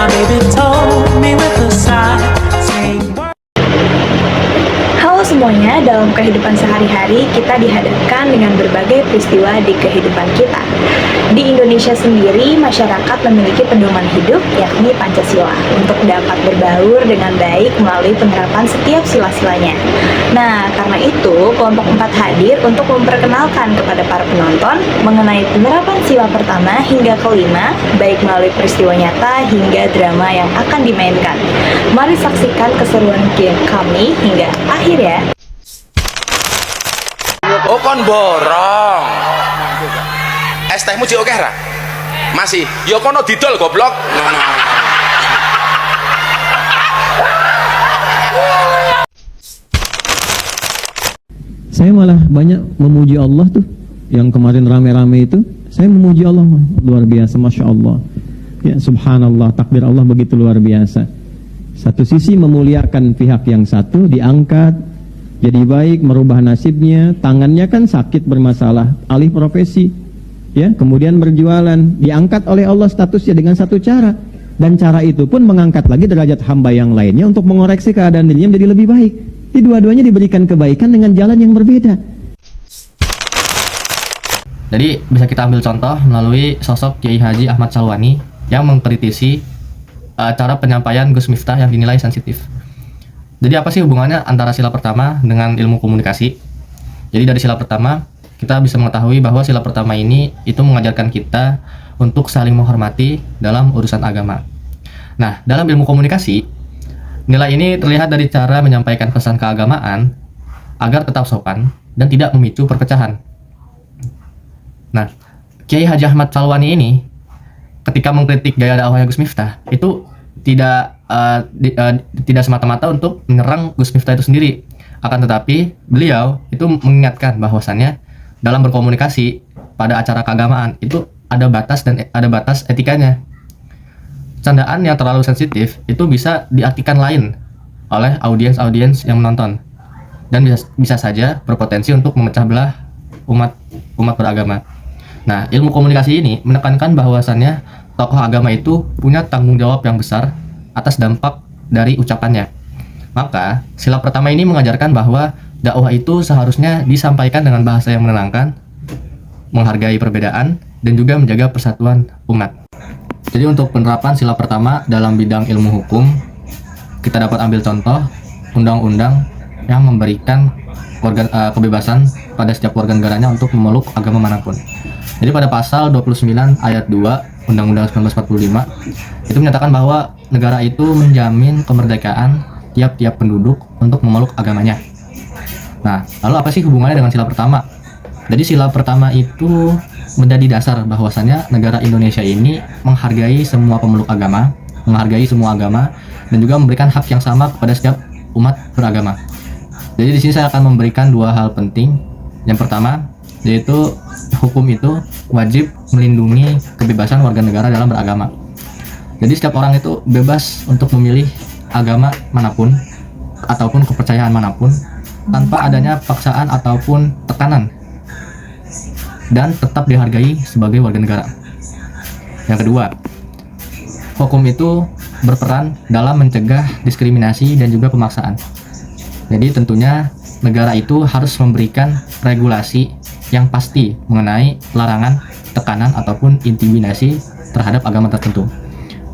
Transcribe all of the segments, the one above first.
My baby told me with a sigh, saying, Halo semuanya, dalam kehidupan sehari-hari kita dihadapkan dengan berbagai peristiwa di kehidupan kita. Di Indonesia sendiri, masyarakat memiliki pedoman hidup yakni Pancasila untuk dapat berbaur dengan baik melalui penerapan setiap sila-silanya. Nah, karena itu kelompok 4 hadir untuk memperkenalkan kepada para penonton mengenai penerapan sila pertama hingga kelima, baik melalui peristiwa nyata hingga drama yang akan dimainkan. Mari saksikan keseruan game kami hingga akhir ya. Oh kon borong. Es tehmu cik oke ra? Masih. Ya kono didol goblok. Saya malah banyak memuji Allah tuh. Yang kemarin rame-rame itu, saya memuji Allah luar biasa, Masya Allah. Ya subhanallah, takdir Allah begitu luar biasa. Satu sisi memuliakan pihak yang satu, diangkat jadi baik, merubah nasibnya. Tangannya kan sakit bermasalah, alih profesi, ya, kemudian berjualan, diangkat oleh Allah statusnya dengan satu cara, dan cara itu pun mengangkat lagi derajat hamba yang lainnya untuk mengoreksi keadaan dirinya menjadi lebih baik. Jadi dua-duanya diberikan kebaikan dengan jalan yang berbeda. Jadi bisa kita ambil contoh melalui sosok Kiai Haji Ahmad Syalwani yang mengkritisi cara penyampaian Gus Miftah yang dinilai sensitif. Jadi apa sih hubungannya antara sila pertama dengan ilmu komunikasi? Jadi dari sila pertama kita bisa mengetahui bahwa sila pertama ini itu mengajarkan kita untuk saling menghormati dalam urusan agama. Nah, dalam ilmu komunikasi, nilai ini terlihat dari cara menyampaikan pesan keagamaan agar tetap sopan dan tidak memicu perpecahan. Nah, Kiai Haji Ahmad Syalwani ini ketika mengkritik gaya dakwahnya Gus Miftah itu tidak semata-mata untuk menyerang Gus Miftah itu sendiri, akan tetapi beliau itu mengingatkan bahwasannya dalam berkomunikasi pada acara keagamaan itu ada batas dan ada batas etikanya. Candaan yang terlalu sensitif itu bisa diartikan lain oleh audiens yang menonton dan bisa saja berpotensi untuk memecah belah umat beragama. Nah, ilmu komunikasi ini menekankan bahwasannya tokoh agama itu punya tanggung jawab yang besar atas dampak dari ucapannya. Maka, sila pertama ini mengajarkan bahwa dakwah itu seharusnya disampaikan dengan bahasa yang menenangkan, menghargai perbedaan, dan juga menjaga persatuan umat. Jadi untuk penerapan sila pertama dalam bidang ilmu hukum, kita dapat ambil contoh undang-undang yang memberikan kebebasan pada setiap warga negaranya untuk memeluk agama manapun. Jadi pada pasal 29 ayat 2 Undang-Undang 1945 itu menyatakan bahwa negara itu menjamin kemerdekaan tiap-tiap penduduk untuk memeluk agamanya. Nah, lalu apa sih hubungannya dengan sila pertama? Jadi sila pertama itu menjadi dasar bahwasannya negara Indonesia ini menghargai semua pemeluk agama, menghargai semua agama, dan juga memberikan hak yang sama kepada setiap umat beragama. Jadi di sini saya akan memberikan dua hal penting. Yang pertama, yaitu hukum itu wajib melindungi kebebasan warga negara dalam beragama. Jadi setiap orang itu bebas untuk memilih agama manapun ataupun kepercayaan manapun tanpa adanya paksaan ataupun tekanan, dan tetap dihargai sebagai warga negara. Yang kedua, hukum itu berperan dalam mencegah diskriminasi dan juga pemaksaan. Jadi tentunya negara itu harus memberikan regulasi yang pasti mengenai larangan, tekanan ataupun intimidasi terhadap agama tertentu.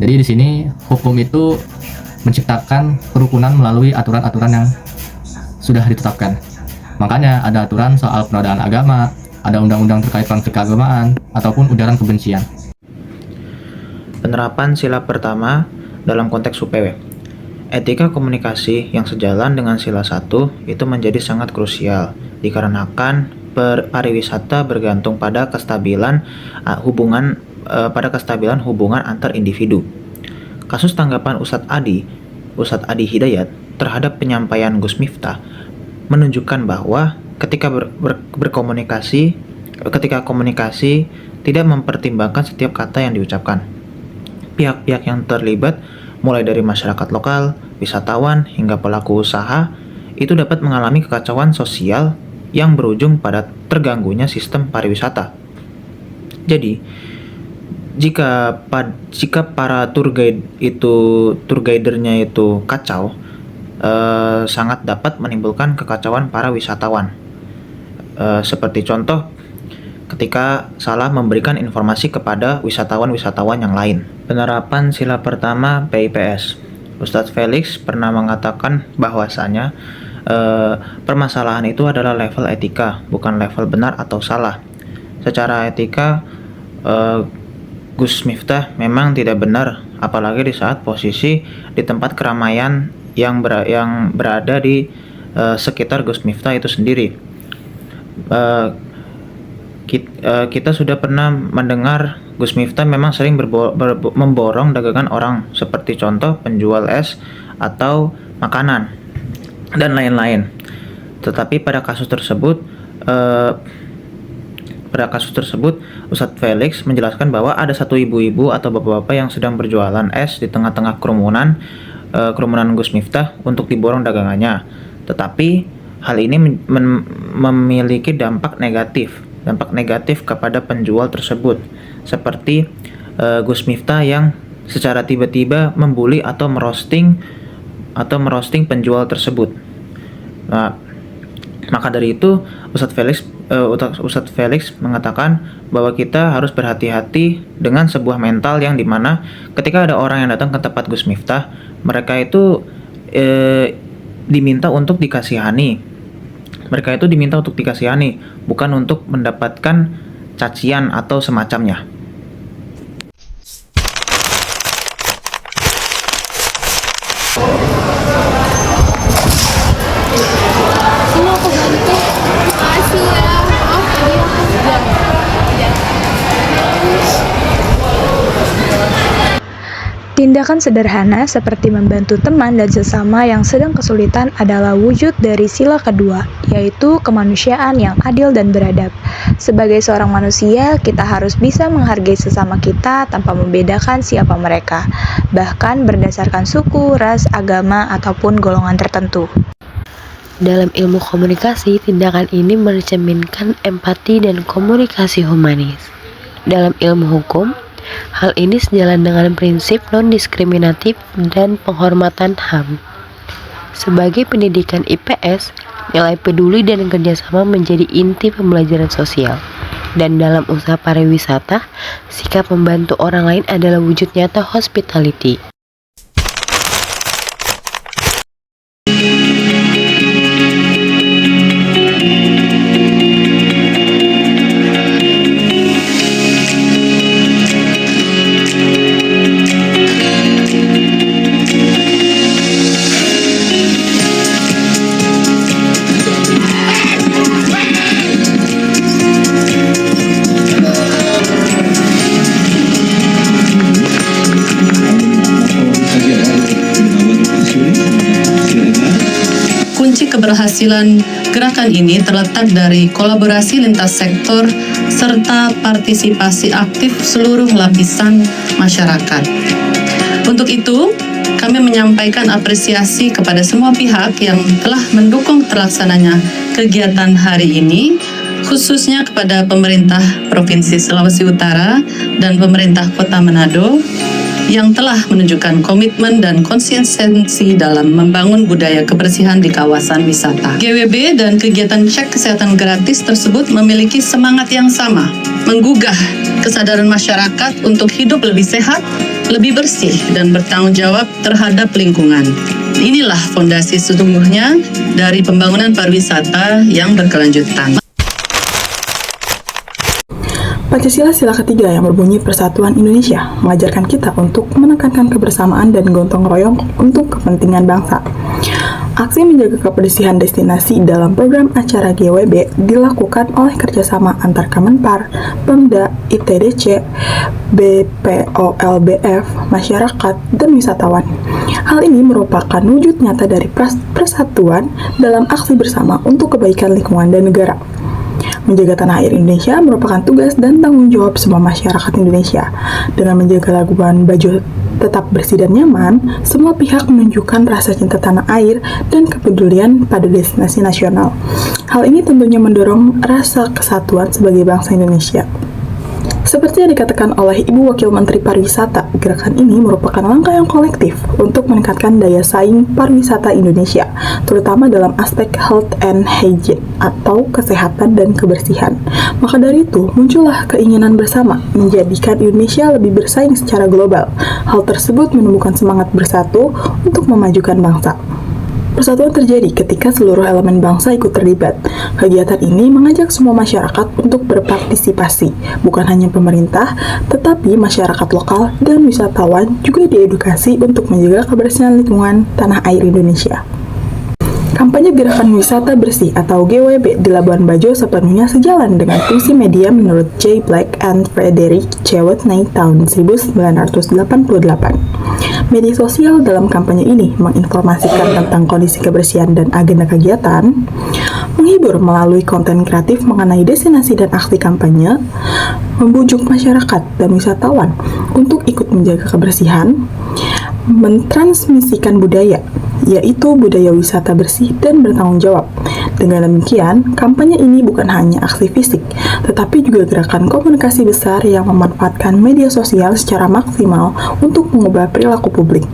Jadi di sini hukum itu menciptakan kerukunan melalui aturan-aturan yang sudah ditetapkan. Makanya ada aturan soal penodaan agama, ada undang-undang terkait konflik keagamaan ataupun ujaran kebencian. Penerapan sila pertama dalam konteks UPW. Etika komunikasi yang sejalan dengan sila 1 itu menjadi sangat krusial dikarenakan pariwisata bergantung pada kestabilan hubungan antar individu. Kasus tanggapan Ustadz Adi Hidayat terhadap penyampaian Gus Miftah menunjukkan bahwa ketika komunikasi tidak mempertimbangkan setiap kata yang diucapkan. Pihak-pihak yang terlibat mulai dari masyarakat lokal, wisatawan, hingga pelaku usaha itu dapat mengalami kekacauan sosial yang berujung pada terganggunya sistem pariwisata. Jadi, jika para tour guidernya itu kacau, sangat dapat menimbulkan kekacauan para wisatawan. Seperti contoh, ketika salah memberikan informasi kepada wisatawan-wisatawan yang lain. Penerapan sila pertama PIPS. Ustadz Felix pernah mengatakan bahwasanya permasalahan itu adalah level etika, bukan level benar atau salah. Secara etika, Gus Miftah memang tidak benar, apalagi di saat posisi di tempat keramaian yang berada di sekitar Gus Miftah itu sendiri. Kita sudah pernah mendengar Gus Miftah memang sering memborong dagangan orang, seperti contoh penjual es atau makanan dan lain-lain. Tetapi pada kasus tersebut Ustadz Felix menjelaskan bahwa ada satu ibu-ibu atau bapak-bapak yang sedang berjualan es di tengah-tengah kerumunan Gus Miftah untuk diborong dagangannya. Tetapi hal ini memiliki dampak negatif kepada penjual tersebut, seperti Gus Miftah yang secara tiba-tiba membuli atau merosting penjual tersebut. Nah, maka dari itu Ustadz Felix mengatakan bahwa kita harus berhati-hati dengan sebuah mental yang dimana ketika ada orang yang datang ke tempat Gus Miftah, mereka itu diminta untuk dikasihani. Bukan untuk mendapatkan cacian atau semacamnya. Tindakan sederhana seperti membantu teman dan sesama yang sedang kesulitan adalah wujud dari sila kedua, yaitu kemanusiaan yang adil dan beradab. Sebagai seorang manusia, kita harus bisa menghargai sesama kita tanpa membedakan siapa mereka, bahkan berdasarkan suku, ras, agama, ataupun golongan tertentu. Dalam ilmu komunikasi, tindakan ini mencerminkan empati dan komunikasi humanis. Dalam ilmu hukum, hal ini sejalan dengan prinsip non-diskriminatif dan penghormatan HAM. Sebagai pendidikan IPS, nilai peduli dan kerjasama menjadi inti pembelajaran sosial. Dan dalam usaha pariwisata, sikap membantu orang lain adalah wujud nyata hospitality. Kunci keberhasilan gerakan ini terletak dari kolaborasi lintas sektor serta partisipasi aktif seluruh lapisan masyarakat. Untuk itu, kami menyampaikan apresiasi kepada semua pihak yang telah mendukung terlaksananya kegiatan hari ini, khususnya kepada pemerintah Provinsi Sulawesi Utara dan pemerintah Kota Manado yang telah menunjukkan komitmen dan konsistensi dalam membangun budaya kebersihan di kawasan wisata. GWB dan kegiatan cek kesehatan gratis tersebut memiliki semangat yang sama, menggugah kesadaran masyarakat untuk hidup lebih sehat, lebih bersih, dan bertanggung jawab terhadap lingkungan. Inilah fondasi sesungguhnya dari pembangunan pariwisata yang berkelanjutan. Pancasila sila ketiga yang berbunyi Persatuan Indonesia mengajarkan kita untuk menekankan kebersamaan dan gotong royong untuk kepentingan bangsa. Aksi menjaga kebersihan destinasi dalam program acara GWB dilakukan oleh kerjasama antar Kemenpar, Pemda, ITDC, BPOLBF, masyarakat, dan wisatawan. Hal ini merupakan wujud nyata dari persatuan dalam aksi bersama untuk kebaikan lingkungan dan negara. Menjaga tanah air Indonesia merupakan tugas dan tanggung jawab semua masyarakat Indonesia. Dengan menjaga Labuan Bajo tetap bersih dan nyaman, semua pihak menunjukkan rasa cinta tanah air dan kepedulian pada destinasi nasional. Hal ini tentunya mendorong rasa kesatuan sebagai bangsa Indonesia. Seperti yang dikatakan oleh Ibu Wakil Menteri Pariwisata, gerakan ini merupakan langkah yang kolektif untuk meningkatkan daya saing pariwisata Indonesia, terutama dalam aspek health and hygiene atau kesehatan dan kebersihan. Maka dari itu, muncullah keinginan bersama menjadikan Indonesia lebih bersaing secara global. Hal tersebut menumbuhkan semangat bersatu untuk memajukan bangsa. Persatuan terjadi ketika seluruh elemen bangsa ikut terlibat. Kegiatan ini mengajak semua masyarakat untuk berpartisipasi, bukan hanya pemerintah, tetapi masyarakat lokal dan wisatawan juga diedukasi untuk menjaga kebersihan lingkungan tanah air Indonesia. Kampanye Gerakan Wisata Bersih atau GWB di Labuan Bajo sepenuhnya sejalan dengan visi media menurut J. Black and Frederick Chewetney tahun 1988. Media sosial dalam kampanye ini menginformasikan tentang kondisi kebersihan dan agenda kegiatan, menghibur melalui konten kreatif mengenai destinasi dan aksi kampanye, membujuk masyarakat dan wisatawan untuk ikut menjaga kebersihan, mentransmisikan budaya, yaitu budaya wisata bersih dan bertanggung jawab. Dengan demikian, kampanye ini bukan hanya aksi fisik, tetapi juga gerakan komunikasi besar yang memanfaatkan media sosial secara maksimal untuk mengubah perilaku publik.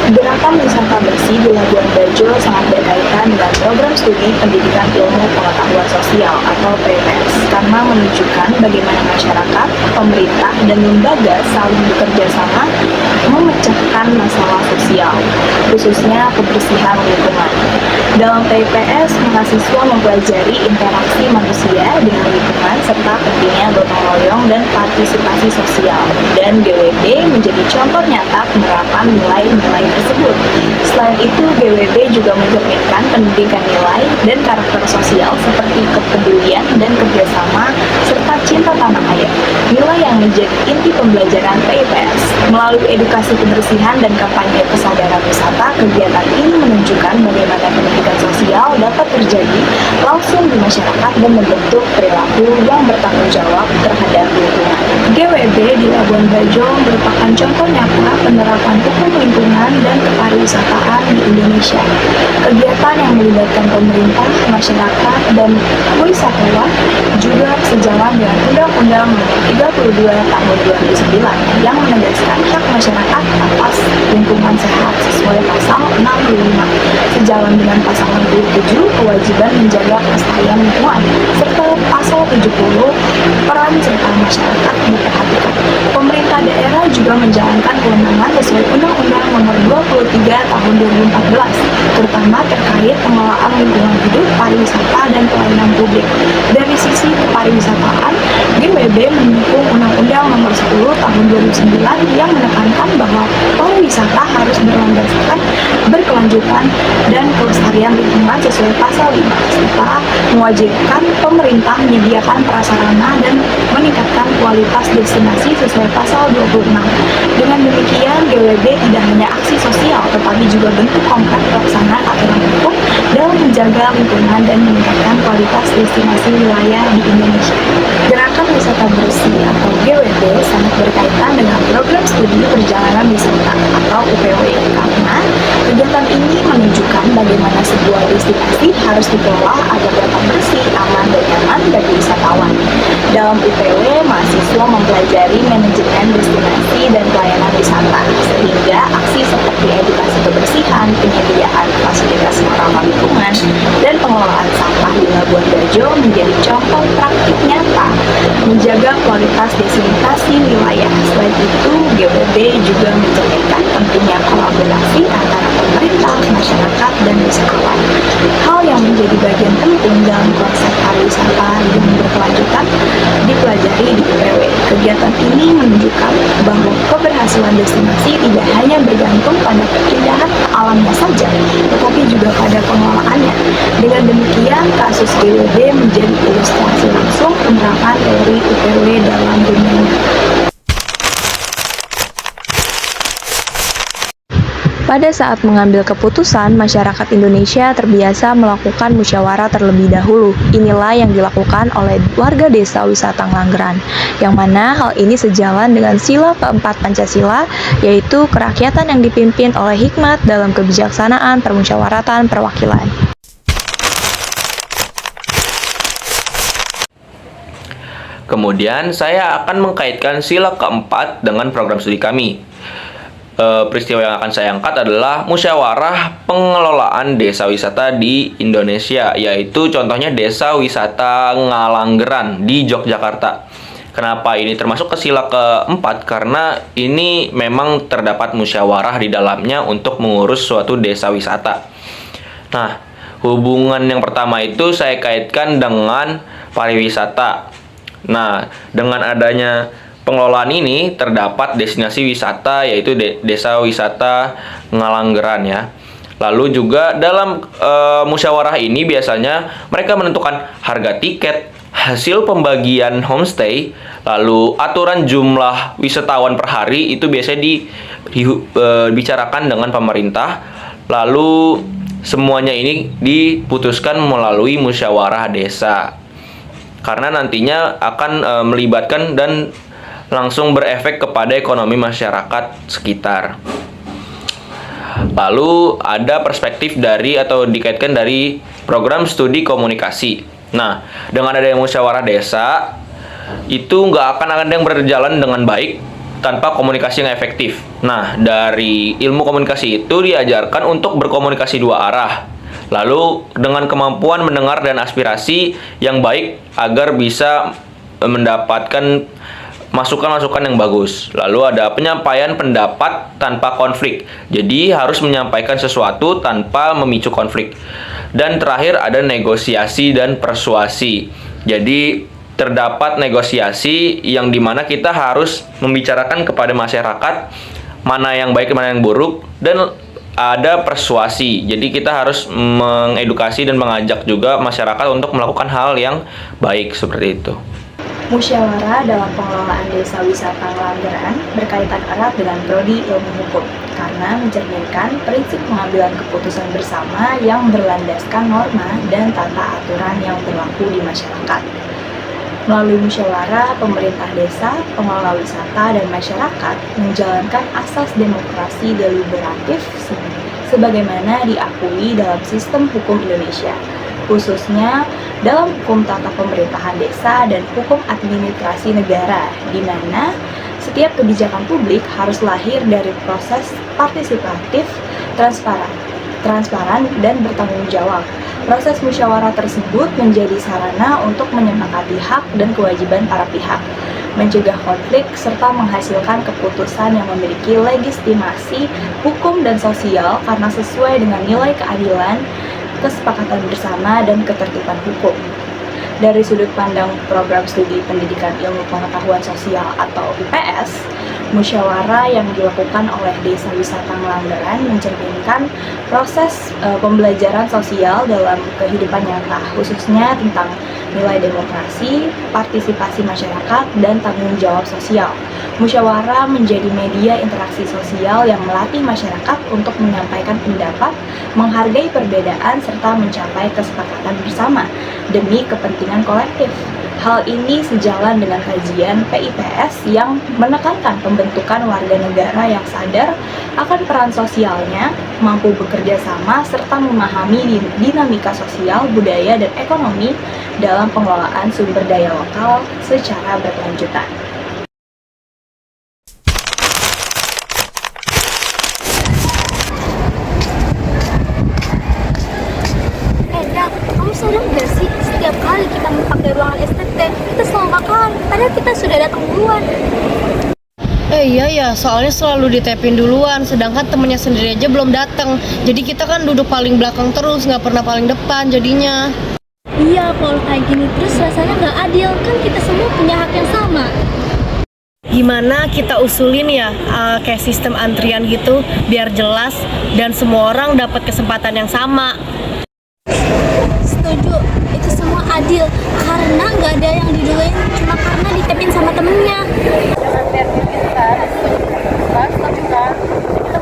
Gerakan wisata bersih di Labuan Bajo sangat berkaitan dengan program studi pendidikan ilmu pengetahuan sosial atau PPS karena menunjukkan bagaimana masyarakat, pemerintah, dan lembaga saling bekerja sama memecahkan masalah sosial, khususnya kebersihan lingkungan. Dalam PPS, mahasiswa mempelajari interaksi manusia dengan lingkungan serta pentingnya gotong royong dan partisipasi sosial, dan GWB menjadi contoh nyata penerapan nilai-nilai tersebut. Selain itu, GWB juga mencerminkan pendidikan nilai dan karakter sosial seperti kepedulian dan kerjasama serta cinta tanah air, nilai yang menjadi inti pembelajaran PPS. Melalui edukasi kebersihan dan kampanye kesadaran wisata, kegiatan ini menunjukkan bagaimana pendidikan sosial dapat terjadi langsung di masyarakat dan membentuk perilaku yang bertanggung jawab terhadap lingkungan. GWB di Labuan Bajo merupakan contoh nyata penerapan hukum lingkungan dan kepariwisataan di Indonesia. Kegiatan yang melibatkan pemerintah, masyarakat, dan wisatawan juga sejalan dengan Undang-Undang Nomor 32 Tahun 2009 yang menegaskan hak masyarakat atas lingkungan sehat sesuai pasal 65. Sejalan dengan pasal 67 kewajiban menjaga kelestarian lingkungan serta pasal 70 peran serta masyarakat diperhatikan. Pemerintah daerah juga menjalankan kewenangan sesuai Undang-Undang Nomor 23 Tahun 2014, terutama terkait pengelolaan lingkungan hidup, pariwisata, dan pelayanan publik. Dari sisi kepariwisataan, GWB mendukung Undang-Undang Nomor 10 Tahun 2009 yang menekankan bahwa pariwisata harus berlandaskan berkelanjutan dan kelestarian lingkungan sesuai pasal 5, serta mewajibkan pemerintah menyediakan prasarana dan meningkatkan kualitas destinasi sesuai pasal 26. Dengan demikian, GWB tidak hanya aksi sosial, tetapi juga bentuk konkret pelaksanaan aturan hukum dalam menjaga lingkungan dan meningkatkan kualitas destinasi wilayah di Indonesia. Gerakan wisata bersih atau GWB sangat berkaitan dengan program studi perjalanan wisata atau UPW karena kegiatan ini menunjukkan bagaimana sebuah destinasi harus dikelola agar dapat bersih, aman, dan nyaman bagi wisatawan. Dalam UPW, mahasiswa mempelajari manajemen destinasi dan pelayanan wisata, sehingga aksi seperti edukasi kebersihan, penyediaan fasilitas ramah lingkungan, dan pengelolaan sampah di Labuan Bajo menjadi contoh praktik nyata menjaga kualitas destinasi wilayah. Selain itu, GWB juga mencerminkan pentingnya kolaborasi antara pemerintah, masyarakat, dan wisatawan. Hal yang menjadi bagian penting dalam konsep pariwisata yang berkelanjutan dipelajari di UPW. Kegiatan ini menunjukkan bahwa keberhasilan destinasi tidak hanya bergantung pada keindahan alamnya saja, tetapi juga pada pengelolaannya. Dengan demikian, kasus GWB menjadi ilustrasi langsung penerapan teori UPW dalam dunia nyata. Pada saat mengambil keputusan, masyarakat Indonesia terbiasa melakukan musyawarah terlebih dahulu. Inilah yang dilakukan oleh warga desa wisata Ngelanggeran, yang mana hal ini sejalan dengan sila keempat Pancasila, yaitu kerakyatan yang dipimpin oleh hikmat dalam kebijaksanaan permusyawaratan perwakilan. Kemudian saya akan mengkaitkan sila keempat dengan program studi kami. Peristiwa yang akan saya angkat adalah musyawarah pengelolaan desa wisata di Indonesia, yaitu contohnya desa wisata Ngalanggeran di Yogyakarta. Kenapa ini termasuk ke sila keempat? Karena ini memang terdapat musyawarah di dalamnya untuk mengurus suatu desa wisata. Nah, hubungan yang pertama itu saya kaitkan dengan pariwisata. Nah, dengan adanya pengelolaan ini terdapat destinasi wisata, yaitu desa wisata Ngalanggeran ya. Lalu juga dalam musyawarah ini biasanya mereka menentukan harga tiket, hasil pembagian homestay, lalu aturan jumlah wisatawan per hari itu biasanya dibicarakan dengan pemerintah. Lalu semuanya ini diputuskan melalui musyawarah desa. Karena nantinya akan melibatkan dan langsung berefek kepada ekonomi masyarakat sekitar. Lalu ada perspektif dari atau dikaitkan dari program studi komunikasi. Nah, dengan adanya musyawarah desa, itu nggak akan ada yang berjalan dengan baik tanpa komunikasi yang efektif. Nah, dari ilmu komunikasi itu diajarkan untuk berkomunikasi dua arah. Lalu dengan kemampuan mendengar dan aspirasi yang baik agar bisa mendapatkan masukan-masukan yang bagus. Lalu ada penyampaian pendapat tanpa konflik. Jadi harus menyampaikan sesuatu tanpa memicu konflik. Dan terakhir ada negosiasi dan persuasi. Jadi terdapat negosiasi yang dimana kita harus membicarakan kepada masyarakat mana yang baik, mana yang buruk, dan ada persuasi. Jadi kita harus mengedukasi dan mengajak juga masyarakat untuk melakukan hal yang baik seperti itu. Musyawarah dalam pengelolaan desa wisata Ngalanggeran berkaitan erat dengan prodi ilmu hukum karena mencerminkan prinsip pengambilan keputusan bersama yang berlandaskan norma dan tata aturan yang berlaku di masyarakat. Melalui musyawarah, pemerintah desa, pengelola wisata, dan masyarakat menjalankan asas demokrasi deliberatif sebagaimana diakui dalam sistem hukum Indonesia, khususnya dalam hukum tata pemerintahan desa dan hukum administrasi negara, di mana setiap kebijakan publik harus lahir dari proses partisipatif, transparan, dan bertanggung jawab. Proses musyawarah tersebut menjadi sarana untuk menyepakati hak dan kewajiban para pihak, mencegah konflik, serta menghasilkan keputusan yang memiliki legitimasi hukum dan sosial karena sesuai dengan nilai keadilan, kesepakatan bersama, dan ketertiban hukum. Dari sudut pandang program studi pendidikan ilmu pengetahuan sosial atau IPS, musyawarah yang dilakukan oleh desa wisata Ngalanggeran mencerminkan proses pembelajaran sosial dalam kehidupan nyata, khususnya tentang nilai demokrasi, partisipasi masyarakat, dan tanggung jawab sosial. Musyawarah menjadi media interaksi sosial yang melatih masyarakat untuk menyampaikan pendapat, menghargai perbedaan, serta mencapai kesepakatan bersama demi kepentingan kolektif. Hal ini sejalan dengan kajian PIPS yang menekankan pembentukan warga negara yang sadar akan peran sosialnya, mampu bekerja sama, serta memahami dinamika sosial, budaya, dan ekonomi dalam pengelolaan sumber daya lokal secara berkelanjutan. Kamu sadar gak sih, setiap kali kita pakai ruangan STT, kita selalu bakalan, padahal kita sudah datang duluan. Iya ya, soalnya selalu ditepin duluan, sedangkan temennya sendiri aja belum datang. Jadi kita kan duduk paling belakang terus, nggak pernah paling depan jadinya. Iya, kalau kayak gini terus rasanya nggak adil, kan kita semua punya hak yang sama. Gimana kita usulin ya, kayak sistem antrian gitu, biar jelas dan semua orang dapat kesempatan yang sama. Setuju, itu semua adil, karena nggak ada yang diduluin cuma karena ditepin sama temennya. Jangan biar kita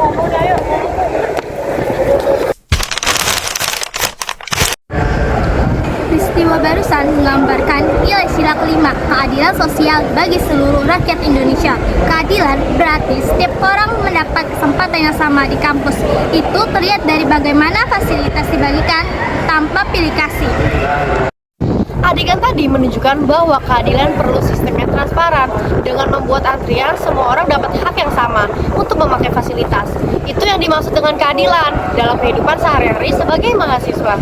ngomong ayo. Peristiwa barusan menggambarkan nilai sila kelima, keadilan sosial bagi seluruh rakyat Indonesia. Keadilan berarti setiap orang mendapat kesempatan yang sama di kampus. Itu terlihat dari bagaimana fasilitas dibagikan tanpa pilih kasih. Adegan tadi menunjukkan bahwa keadilan perlu sistem yang transparan. Dengan membuat antrian, semua orang dapat hak yang sama untuk memakai fasilitas. Itu yang dimaksud dengan keadilan dalam kehidupan sehari-hari sebagai mahasiswa.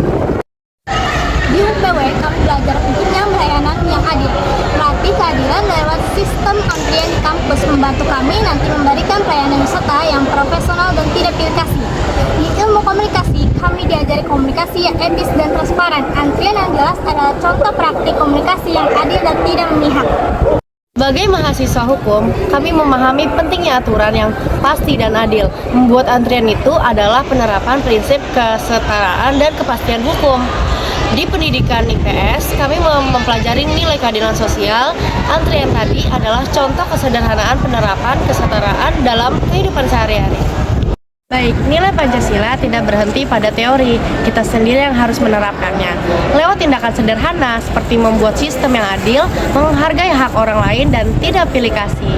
Di UPW, kami belajar pentingnya pelayanan yang adil. Melatih keadilan lewat sistem antrian di kampus membantu kami nanti memberikan pelayanan wisata yang profesional dan tidak pilih kasih. Di ilmu komunikasi, kami diajari komunikasi yang etis dan transparan. Antrian yang jelas adalah contoh praktik komunikasi yang adil dan tidak memihak. Sebagai mahasiswa hukum, kami memahami pentingnya aturan yang pasti dan adil. Membuat antrian itu adalah penerapan prinsip kesetaraan dan kepastian hukum. Di pendidikan IPS, kami mempelajari nilai keadilan sosial. Antrian tadi adalah contoh kesederhanaan penerapan kesetaraan dalam kehidupan sehari-hari. Baik, nilai Pancasila tidak berhenti pada teori, kita sendiri yang harus menerapkannya. Lewat tindakan sederhana seperti membuat sistem yang adil, menghargai hak orang lain, dan tidak pilih kasih.